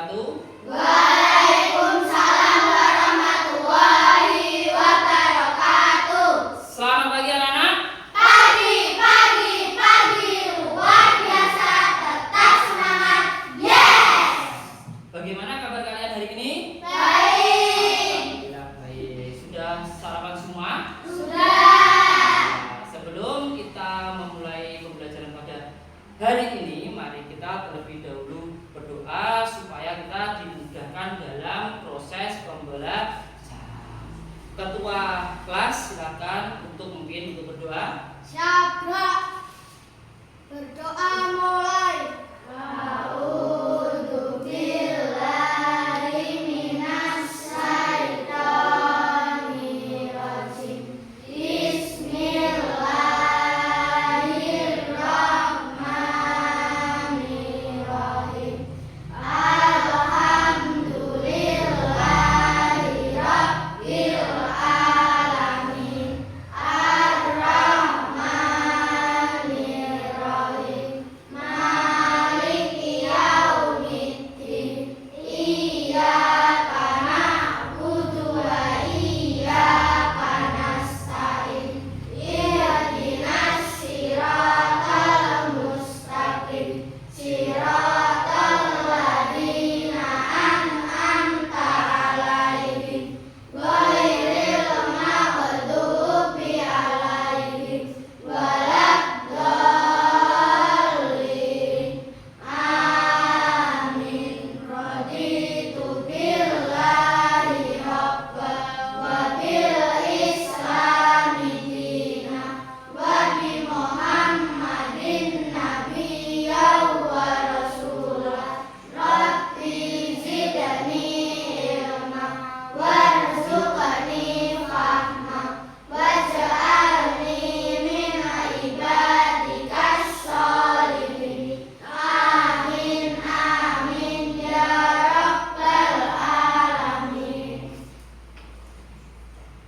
wabarakatuh. Waalaikumsalam warahmatullahi wabarakatuh. Selamat pagi anak-anak. Pagi, luar biasa, tetap semangat, yes! Bagaimana kabar kalian hari ini? Baik. Alhamdulillah baik. Sudah sarapan semua? Sudah. Sebelum kita memulai pembelajaran pada hari ini, mari kita terlebih dahulu berdoa supaya kita dimudahkan dalam proses pembelajaran. Ketua kelas silakan untuk berdoa. Syabra. Berdoa mulai.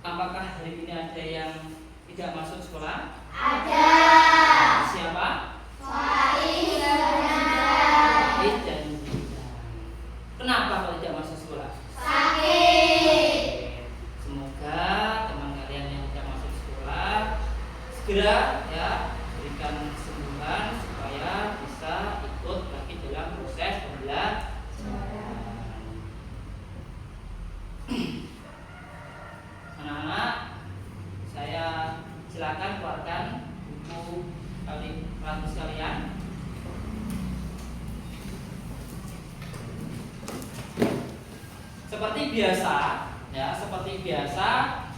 Apakah hari ini ada yang tidak masuk sekolah? Ada. Siapa? Faiz dan Faiz dan Zida. Kenapa kau tidak masuk sekolah? sakit. Semoga teman kalian yang tidak masuk sekolah segera ya berikan kesembuhan supaya bisa ikut lagi dalam proses pembelajaran. Anak-anak, saya silakan keluarkan buku kamus kalian. Seperti biasa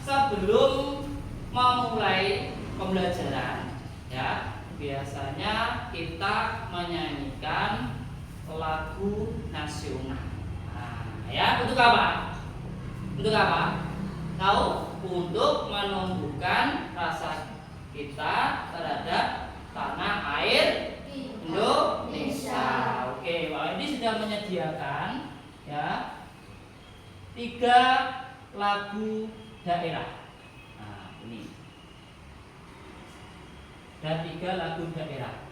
sebelum memulai pembelajaran ya, biasanya kita menyanyikan lagu nasional. Nah, ya, untuk apa? Untuk apa? Tahu? Untuk menumbuhkan rasa kita terhadap tanah air Indonesia. Oke, Pak ini sudah menyediakan ya 3 lagu daerah. Nah, ini. Dan 3 lagu daerah.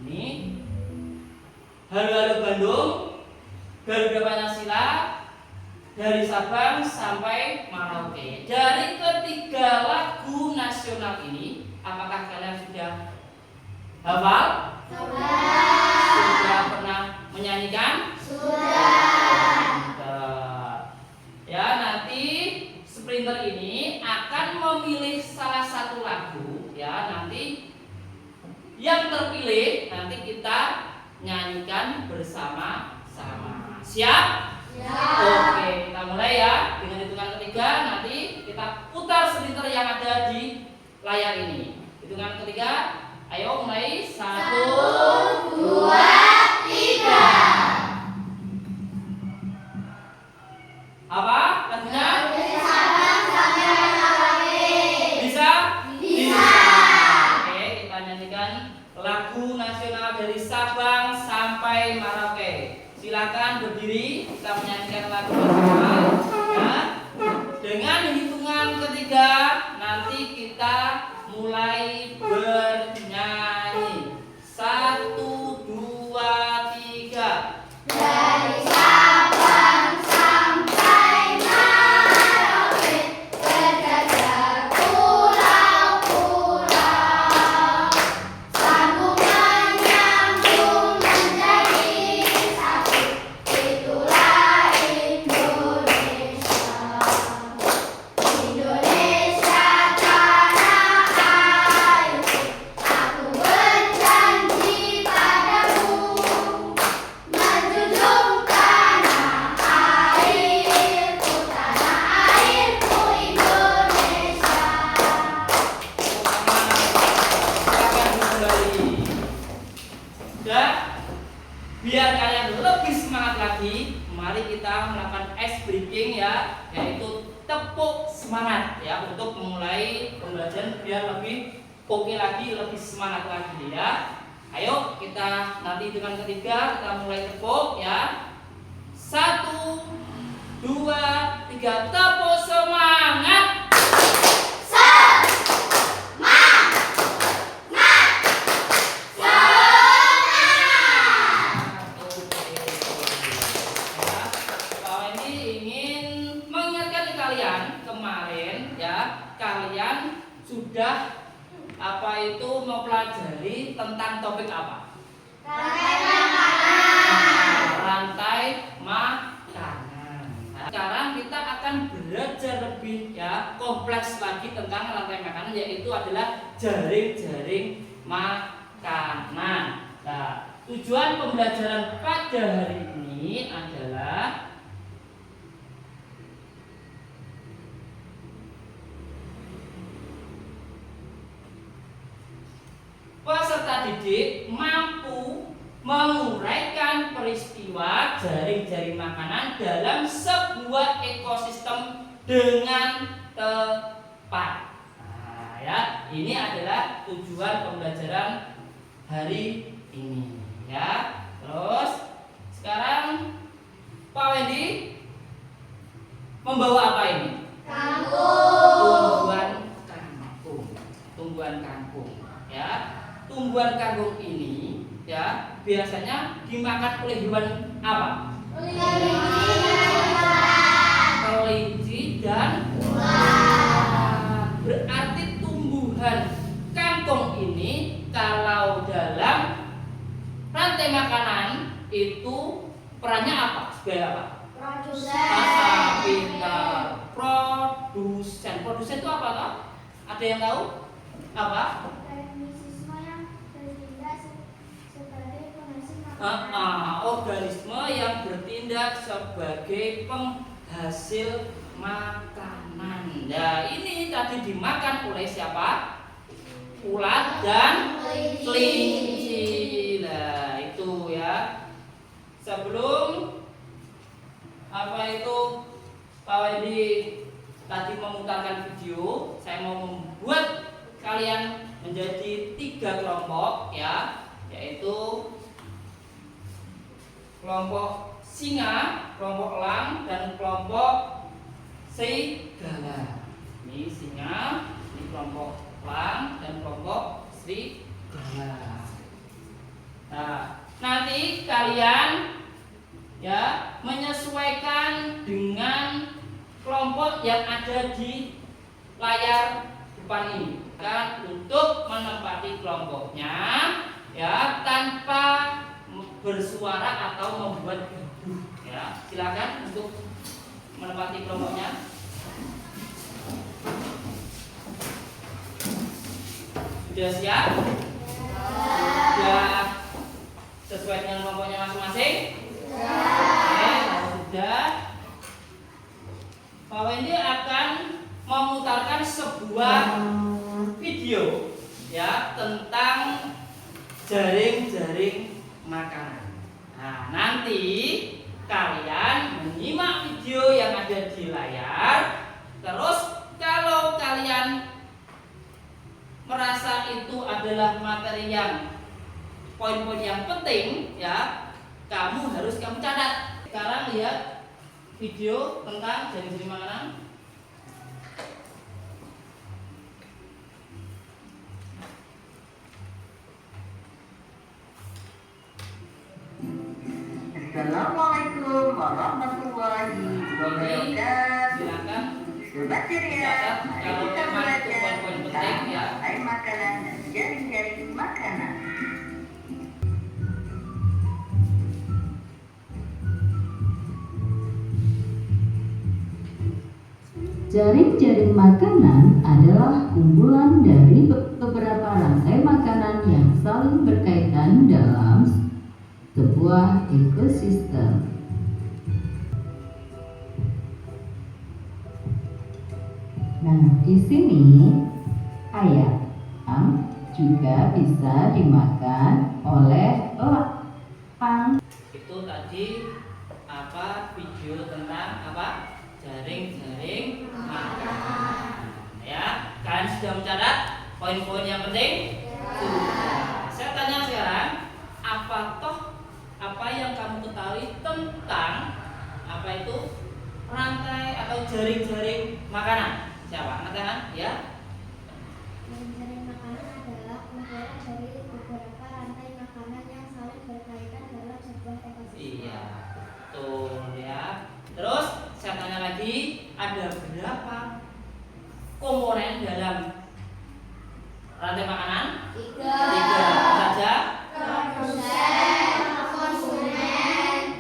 Ini Halo Halo Bandung, Garuda Pancasila, dari Sabang sampai Merauke. Dari ketiga lagu nasional ini, apakah kalian sudah hafal? Sudah pernah menyanyikan? Sudah. Ya, nanti sprinter ini akan memilih salah satu lagu. Ya, nanti yang terpilih nanti kita nyanyikan bersama-sama. Siap? Oke, kita mulai ya. Dengan hitungan ketiga nanti kita putar sprinter yang ada di layar ini. Hitungan ketiga, ayo mulai. 1, 2, 3. Apa lagunya? Sabang sampai Merauke. Bisa? Bisa. Oke, kita nyanyikan lagu nasional dari Sabang sampai Merauke. Silakan berdiri, kita menyanyikan lagu nasional ya. Dengan hitungan ketiga nanti kita mulai bernyanyi. 1, biar kalian lebih semangat lagi, mari kita melakukan ice breaking ya, yaitu tepuk semangat ya untuk memulai pembelajaran biar lebih oke lagi, lebih semangat lagi ya. Ayo kita nanti dengan ketiga kita mulai tepuk ya. 1, 2, 3, tepuk semangat. Kalian sudah mempelajari tentang topik apa? Rantai makanan. Sekarang kita akan belajar lebih kompleks lagi tentang rantai makanan, yaitu adalah jaring-jaring makanan. Nah, tujuan pembelajaran pada hari ini adalah peserta didik mampu menguraikan peristiwa jaring-jaring makanan dalam sebuah ekosistem dengan tepat. Nah, ya, ini adalah tujuan pembelajaran hari ini, ya. Terus sekarang Pak Wendy membawa apa ini? Tumbuhan kangkung, ya. Tumbuhan kangkung ini ya biasanya dimakan oleh hewan apa? Kelinci dan ulat. Berarti tumbuhan kangkung ini kalau dalam rantai makanan itu perannya apa? Sebagai apa? Pintar. Produsen. Produsen itu apa toh? Ada yang tahu? Apa? Organisme yang bertindak sebagai penghasil makanan. Nah, ini tadi dimakan oleh siapa? Ulat dan kelinci. Nah, itu ya. Sebelum Pak Wendy tadi memutarkan video, saya mau membuat kalian menjadi 3 kelompok ya, yaitu kelompok singa, kelompok elang, dan kelompok serigala. Ini singa, ini kelompok elang, dan kelompok serigala. Nah, nanti kalian ya menyesuaikan dengan kelompok yang ada di layar depan ini. Kan untuk menempati kelompoknya ya tanpa bersuara atau membuat gaduh ya. Silakan untuk menempati kelompoknya. Sudah siap? Sudah sesuai dengan kelompoknya masing-masing? Oke, kalau sudah, Pak Wendy akan memutarkan sebuah video ya tentang jaring-jaring makanan. Nah, nanti kalian menyimak video yang ada di layar. Terus kalau kalian merasa itu adalah materi yang poin-poin yang penting ya, kamu catat. Sekarang lihat video tentang jaring-jaring makanan. Assalamualaikum warahmatullahi wabarakatuh. Silakan. Sobat ceria, mari kita belajar penting tentang ya. rantai makanan dan jaring-jaring makanan. Jaring-jaring makanan adalah kumpulan dari beberapa rantai makanan yang saling berkaitan dalam sebuah ekosistem. Nah, di sini ayam juga bisa dimakan oleh elang. tadi video tentang jaring-jaring makanan. Ya, kalian sudah mencatat poin-poin yang penting? Sudah. Saya tanya sekarang, apa yang kamu ketahui tentang itu rantai atau jaring-jaring makanan? Siapa? Angkat tangan, ya. Jaring makanan adalah kumpulan dari beberapa rantai makanan yang saling berkaitan dalam sebuah ekosistem. Iya, betul ya. Terus saya tanya lagi, ada berapa komponen dalam rantai makanan? 3 saja. Produsen, konsumen,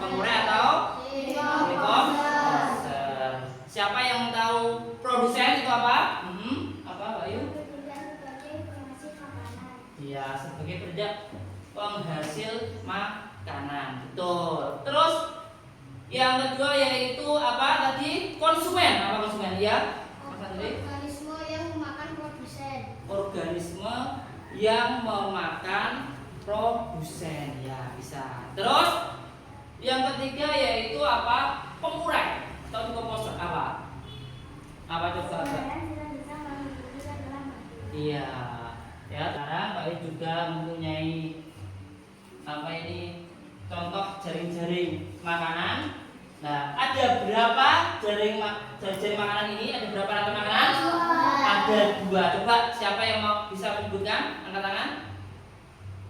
Pengurai atau komposer. Siapa yang tahu produsen itu apa? Apa, Bayu? Iya, sebagai penghasil makanan. Betul. Terus yang kedua yaitu apa tadi? Konsumen. Apa konsumen? Ya. organisme yang memakan produsen. Organisme yang memakan produsen. Ya, bisa. Terus yang ketiga yaitu apa? Pengurai atau komposer. Apa coba? Iya. Ya, sekarang Pak Wi juga mempunyai contoh jaring-jaring makanan. Nah, ada berapa jaring makanan ini? Ada berapa rantai makanan? Ada 2. Coba siapa yang bisa menyebutkan? Angkat tangan.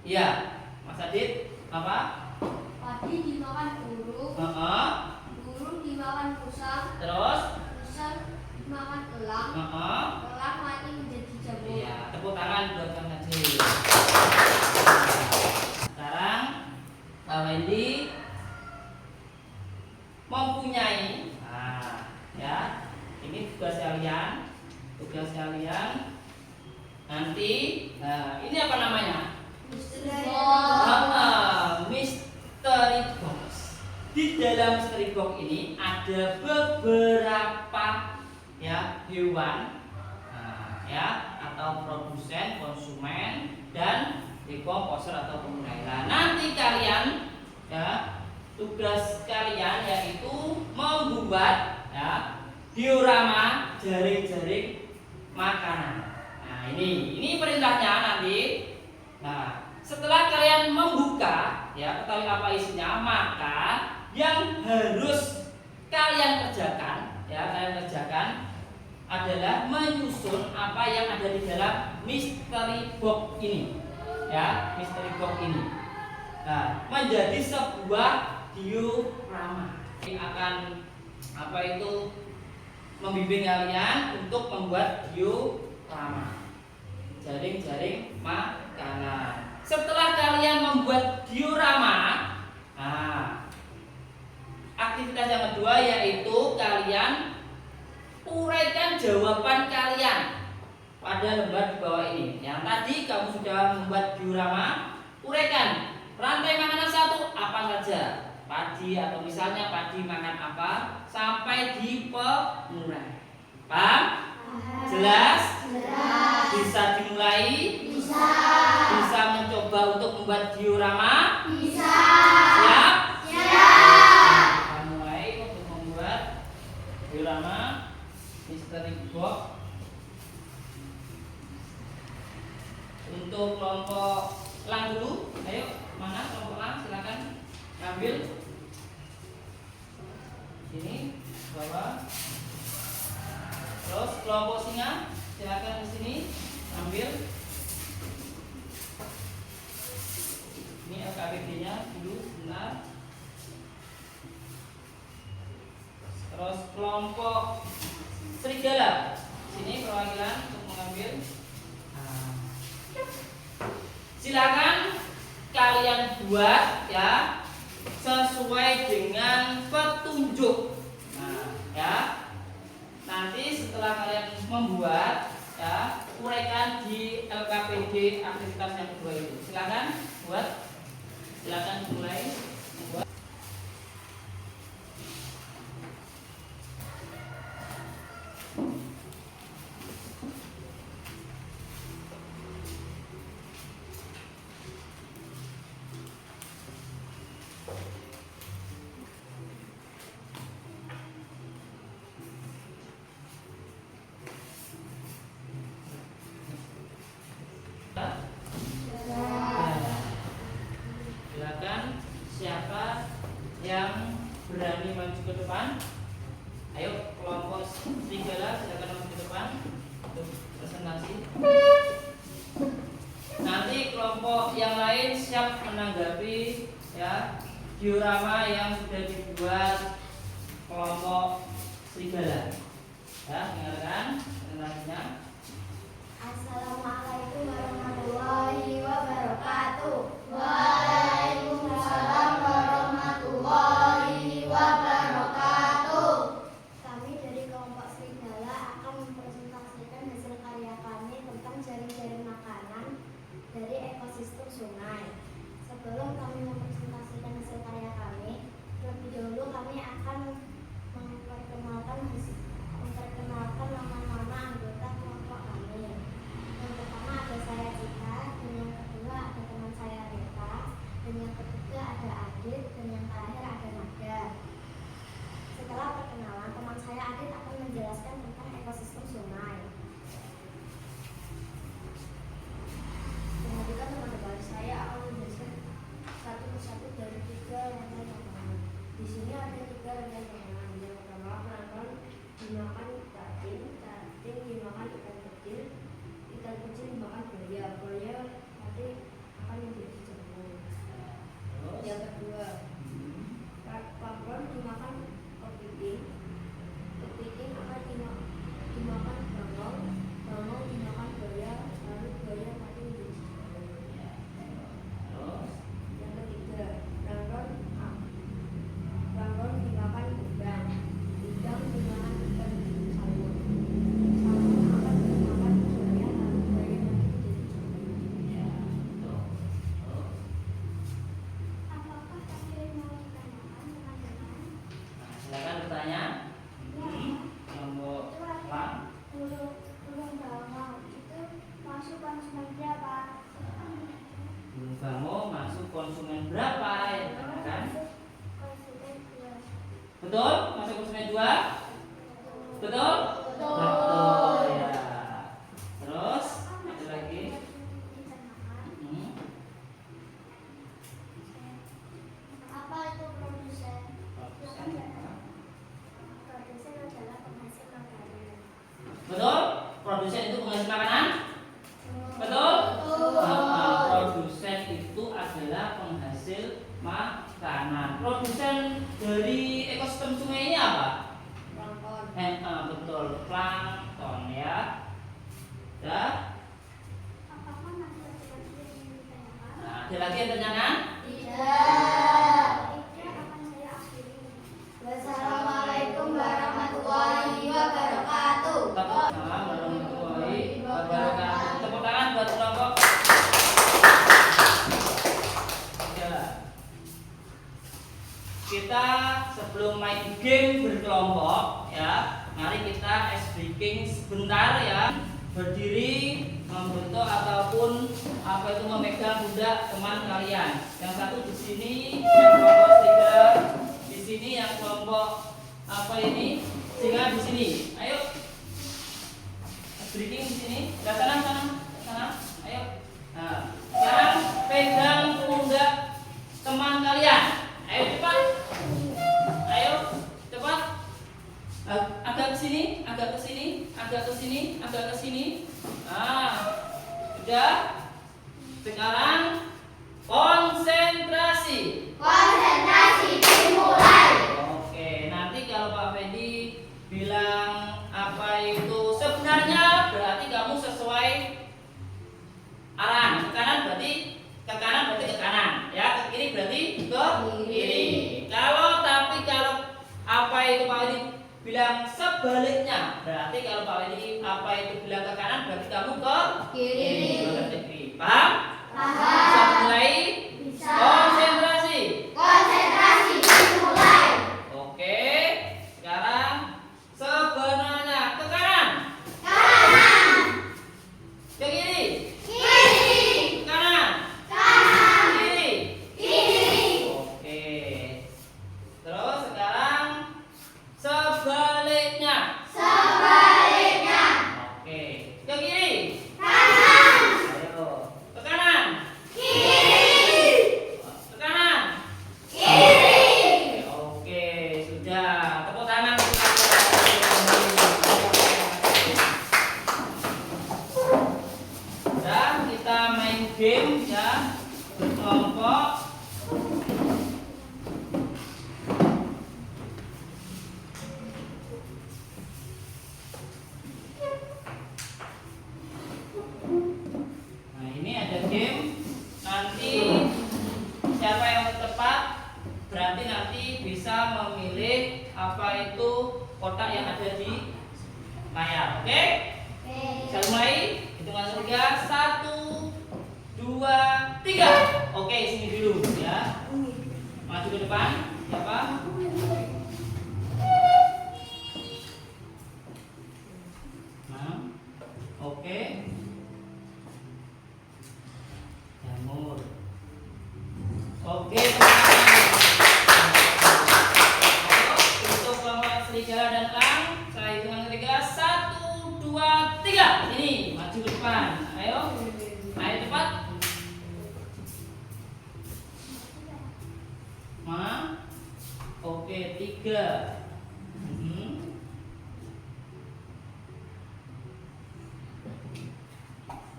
Iya, Mas Adit. Apa? Padi dimakan burung, burung dimakan musang, Terus? musang dimakan elang, elang mati menjadi jamur. Iya, tepuk tangan buat Kang Adit. Sekarang Pak Wendy mempunyai ini tugas kalian nanti. Ini apa namanya? Mystery box. Di dalam mystery box ini ada beberapa hewan atau produsen, konsumen, dan komposer atau pengurai. Nah, nanti kalian tugas kalian yaitu membuat diorama jaring-jaring makanan. Nah, ini perintahnya nanti. Nah, setelah kalian membuka ketahui apa isinya, maka yang harus kalian kerjakan adalah menyusun apa yang ada di dalam mystery box ini. Mystery box ini. Nah, menjadi sebuah diorama. Ini akan membimbing kalian untuk membuat diorama jaring-jaring makanan. Setelah kalian membuat diorama, aktivitas yang kedua yaitu kalian uraikan jawaban kalian pada lembar di bawah ini. Yang tadi kamu sudah membuat diorama, uraikan rantai makanan 1 apa saja, padi atau misalnya padi makan apa sampai di pengurai. Paham? Jelas? Bisa dimulai? Bisa mencoba untuk membuat diorama? Siap? Kita mulai untuk membuat diorama mystery box. Untuk kelompok elang dulu, ayo mana kelompok elang, silakan ambil ini bawah. Terus kelompok singa silakan di sini ambil. Ini LKPD-nya dulu sebentar. Terus kelompok serigala sini perwakilan untuk mengambil. Silakan kalian buat sesuai dengan petunjuk. Nanti setelah kalian membuat uraikan di LKPD aktivitas yang kedua itu. Silakan buat. Silakan mulai membuat. Silakan siapa yang berani maju ke depan? Ayo kelompok serigala silakan maju ke depan untuk presentasi. Nanti kelompok yang lain siap menanggapi ya diorama yang sudah dibuat kelompok serigala. Ya, dengarkan presentasinya. Assalamualaikum warahmatullahi wabarakatuh. Waalaikumsalam warahmatullahi wabarakatuh. Kami dari kelompok serigala akan mempresentasikan hasil karya kami tentang jaring-jaring makanan dari ekosistem sungai. Sebelum kami mempresentasikan hasil karya kami, terlebih dahulu kami akan memperkenalkan nama-nama anggota kelompok kami. Yang pertama ada saya Cika, dan yang kedua ada teman saya Rita, dan yang ketiga ada Adit, dan yang terakhir ada Naga. Setelah perkenalan, teman saya Adit akan menjelaskan tentang ekosistem sungai. Kemudian teman-teman saya akan menjelaskan satu persatu dari 3 rantai makanan. Di sini ada 3 rantai makanan. Yang pertama akan dimakan cacing dimakan ikan kecil dimakan buaya nanti akan menjadi jamur. Yang kedua, papron dimakan kepiting akan dimakan bangau dimakan buaya, lalu buaya mati menjadi jamur. Yang ketiga, plankton dimakan udang dimakan ikan salmon akan dimakan buaya, lalu buaya mati menjadi jamur. Apakah kalian mau ditanyakan, teman-teman? Silakan bertanya. Kelompok Lang. Burung bangau itu masuk konsumen berapa? Burung bangau masuk konsumen berapa? Ya, kan? Konsumen 2. Betul? Masuk konsumen 2? Betul? Betul ya. Terus ada lagi. Hmm. Apa itu produsen? Produsen. Produsen adalah penghasil makanan. Betul? Produsen itu penghasil makanan? Betul? Produsen itu adalah penghasil makanan. Produsen dari ekosistem sungai ini apa? Plankton. Betul, plankton ya. Ya. Apakah masih ada lagi yang ingin ditanyakan? Nah, ada lagi yang tanyakan? Tidak. Tidak akan saya akhiri. Wassalamualaikum warahmatullahi wabarakatuh. Tepuk tangan warahmatullahi wabarakatuh. Tepuk tangan buat kelompok. Ya. Kita sebelum main game berkelompok ya, mari kita ice breaking sebentar ya. Berdiri membentuk ataupun apa itu memegang pundak teman kalian. Yang satu di sini, yang kelompok tiga di sini, yang kelompok apa ini? Singa di sini. Ayo. Ice breaking di sini. Sana. Ayo. Nah, sekarang pegang pundak teman kalian. Ayo cepat. Ayo cepat. Agak ke sini. Nah, sudah. Sekarang konsentrasi. Dimulai. Oke, nanti kalau Pak Fendi bilang apa itu sebenarnya, berarti kamu sesuai arahan. Ke kanan berarti ke kanan, ya. Ke kiri berarti ke kiri. Kalau apa itu Pak Fendi bilang sebaliknya, berarti kalau Pak Fendi apa itu bilang ke kanan, berarti kamu ke kiri. Paham? Bisa mulai? Konsentrasi. Dimulai. Oke, sekarang sebenarnya ke kanan, ke kiri, ke kanan, kiri. Oke. Terus sekarang sebaliknya. Oke, ke kiri, game ya berkelompok. Nah, ini ada game. Nanti siapa yang tepat berarti nanti bisa memilih apa itu kotak yang ada di layar. Oke? Saya mulai. Hitungan ketiga, 1, 2, 3. Oke, sini dulu ya. Maju ke depan. Siapa? Nah, oke. Jamur. Oke, untuk kelompok serigala dan elang, saya hitungan ketiga, 1, 2, 3. Ini maju ke depan. Ayo, ayo cepat. Oke, 3.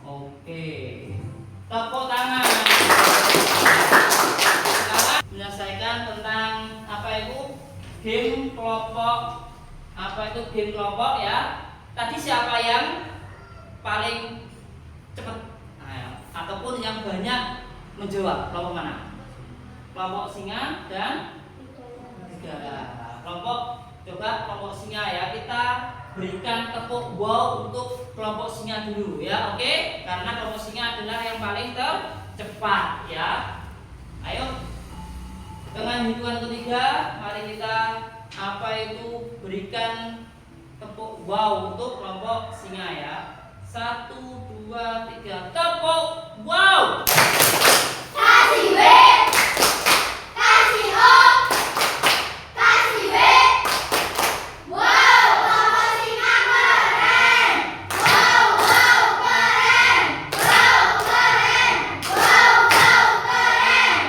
Oke, tepuk tangan. Sekarang menyelesaikan tentang apa itu game kelompok. Apa itu game kelompok ya? Tadi siapa yang paling cepat ataupun yang banyak menjawab? Kelompok mana? Kelompok singa dan serigala. Kelompok, coba kelompok singa ya, kita berikan tepuk wow untuk kelompok singa dulu ya, oke? Karena kelompok singa adalah yang paling tercepat ya. Ayo, dengan hitungan ketiga, mari kita apa itu berikan tepuk wow untuk kelompok singa ya. 1, 2, 3, tepuk wow. Kasih W, kasih O, kasih W. Wow, kelompok singa keren. Wow, wow keren. Wow, keren. Wow, wow keren.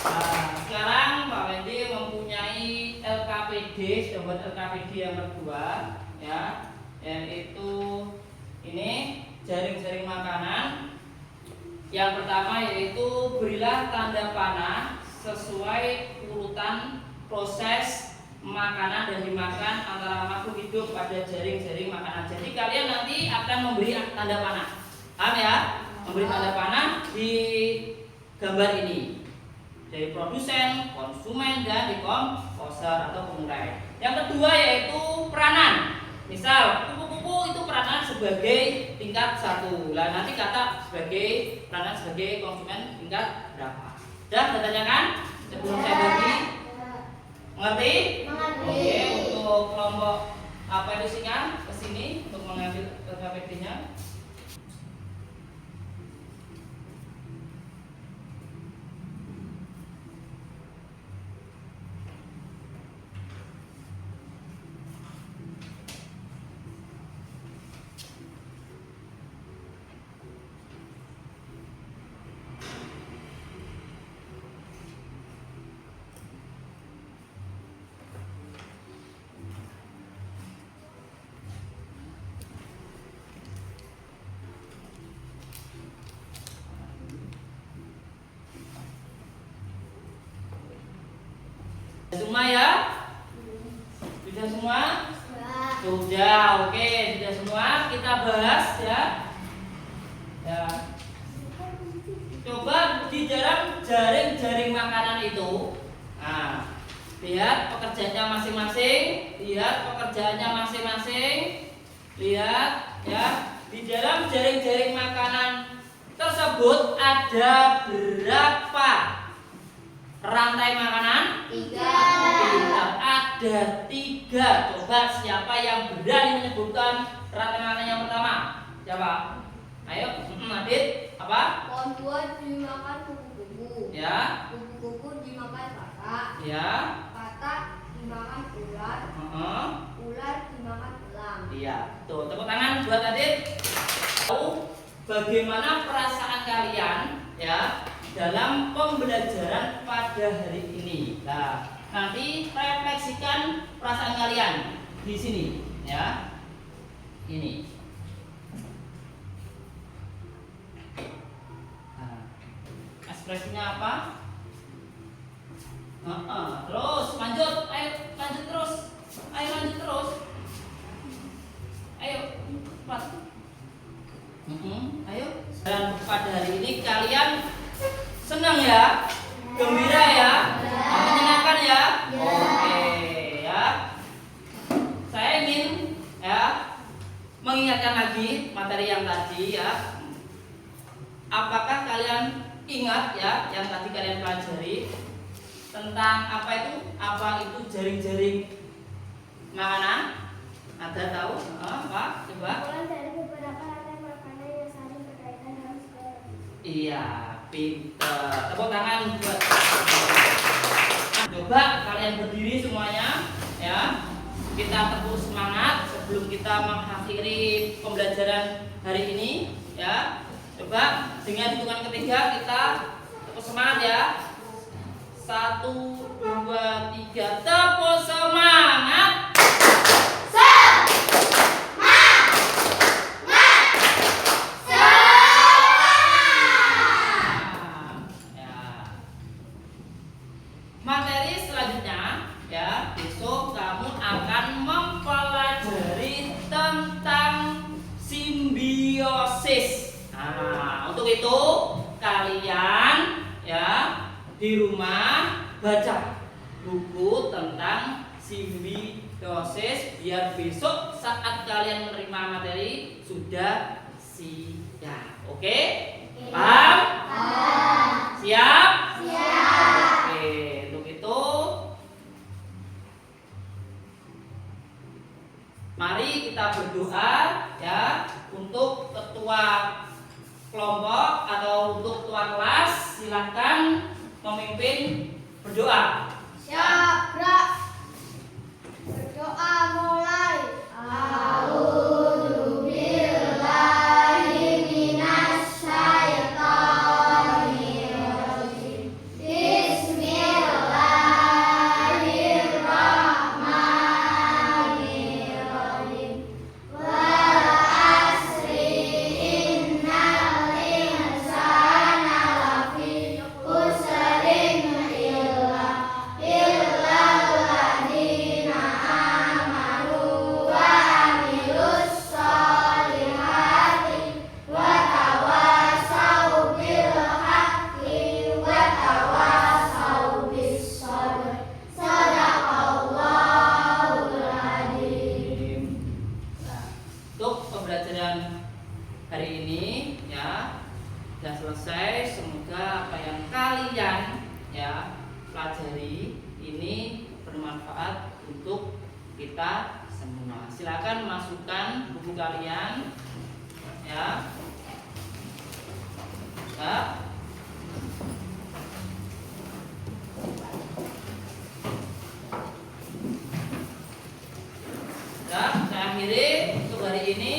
Nah, sekarang Pak Wendy mempunyai LKPD, sudah buat LKPD yang kedua ya, yaitu ini jaring-jaring makanan. Yang pertama yaitu berilah tanda panah sesuai urutan proses makanan dan dimakan antara makhluk hidup pada jaring-jaring makanan. Jadi kalian nanti akan memberi tanda panah, paham ya? Memberi tanda panah di gambar ini dari produsen, konsumen, dan dekomposer atau pengurai. Yang kedua yaitu peranan. Misal kupu-kupu itu peranan sebagai tingkat 1. Lah nanti kata sebagai peranan sebagai konsumen tingkat berapa? Sudah ditanyakan sebelum saya bagi? Mengerti? Mengerti. Oke, untuk kelompok apa itu singa ke sini untuk mengambil LKPD-nya. Semua ya? Sudah semua? Sudah, oke, sudah semua. Kita bahas ya. Ya. Coba di dalam jaring-jaring makanan itu, nah, lihat pekerjaannya masing-masing, lihat pekerjaannya masing-masing, lihat ya. Di dalam jaring-jaring makanan tersebut ada berapa rantai makanan? 3. Ada 3. Coba siapa yang berani menyebutkan rantai makanan yang pertama? Siapa? Ayo, Adit. Apa? Pohon buah dimakan kupu-kupu. Ya. Kupu-kupu dimakan katak. Ya. Katak dimakan ular. Ular dimakan elang. Iya. Tuh, tepuk tangan buat Adit. Tahu bagaimana perasaan kalian ya dalam pembelajaran pada hari ini. Nah, nanti refleksikan perasaan kalian di sini ya. Ini. Ekspresinya apa? Terus lanjut, ayo lanjut terus. Ayo lanjut terus. Ayo, cepat. Ayo. Dan pada hari ini kalian senang ya? Gembira ya? Menyenangkan ya? Oke ya. Saya ingin ya mengingatkan lagi materi yang tadi ya. Apakah kalian ingat ya yang tadi kalian pelajari tentang apa itu? Apa itu jaring-jaring makanan? Ada tahu? Pak, coba. Kumpulan dari beberapa rantai makanan yang saling berkaitan dalam sebuah. Iya, pinter. Tepuk tangan buat. Coba kalian berdiri semuanya ya. Kita tepuk semangat sebelum kita mengakhiri pembelajaran hari ini ya. Coba dengan hitungan ketiga kita tepuk semangat ya. 1, 2, 3, tepuk semangat. Materi selanjutnya ya, besok kamu akan mempelajari tentang simbiosis. Nah, untuk itu kalian ya di rumah baca buku tentang simbiosis biar besok saat kalian menerima materi sudah siap. Oke? Paham? Siap? Oke, untuk itu mari kita berdoa ya untuk ketua kelompok atau untuk ketua kelas, silakan memimpin berdoa. Siap, gerak. Berdoa mulai. Untuk pembelajaran hari ini ya sudah selesai. Semoga apa yang kalian ya pelajari ini bermanfaat untuk kita semua. Silakan masukkan buku kalian ya. Ya. Ya, saya akhiri untuk hari ini.